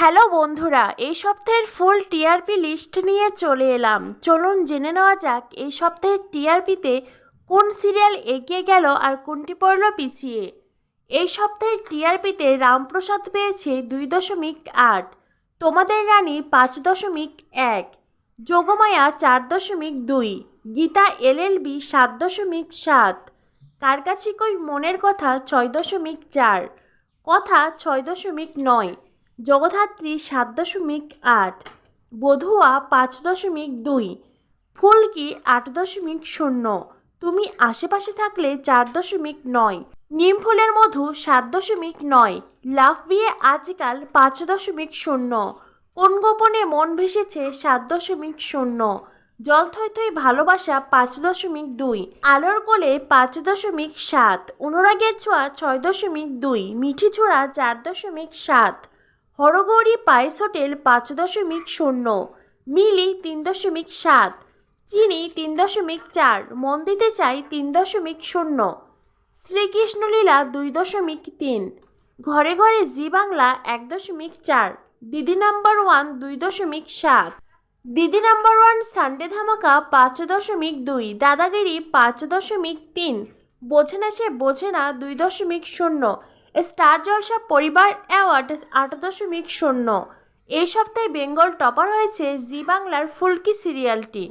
Hello বন্ধুরা, এই সপ্তাহের ফুল টিআরপি লিস্ট নিয়ে চলে এলাম। চলুন জেনে নেওয়া যাক এই সপ্তাহের টিআরপিতে কোন সিরিয়াল এগিয়ে গেল আর কোনটি পড়ল পিছিয়ে। এই সপ্তাহের টিআরপিতে রামপ্রসাদ পেয়েছে 2.8, তোমাদের রানী 5.1, যোগমায়া 4.2, গীতা এলএলবি 7.7, কার কাছে কই মনের কথা 6.4, কথা 6.9, জগদ্ধাত্রী 7.8, বধুয়া 5.2, ফুলকি 8.0, তুমি আশেপাশে থাকলে 4.9, নিমফুলের মধু 7.9, লাভ বিয়ে আজকাল 5.0, কোন গোপনে মন ভেসেছে 7.0, জল থই থই ভালোবাসা 5.2, আলোর কোলে 5.7, অনুরাগের ছোঁয়া 6.2, মিঠি ছোড়া 4.7, হরগৌরী পাইস হোটেল 5.0, মিলি 3.7, চিনি 3.4, মন দিতে চাই 3.0, শ্রীকৃষ্ণলীলা 2.3, ঘরে ঘরে জি বাংলা 1.4, দিদি নাম্বার 1 2.7, দিদি নাম্বার 1 সানডে ধামাকা 5.2, দাদাগিরি 5.3, বোঝে না সে বোঝে না 2.0, স্টার জলসা পরিবার অ্যাওয়ার্ড 8.0। এই সপ্তাহে বেঙ্গল টপার হয়েছে জি বাংলার ফুলকি সিরিয়ালটি।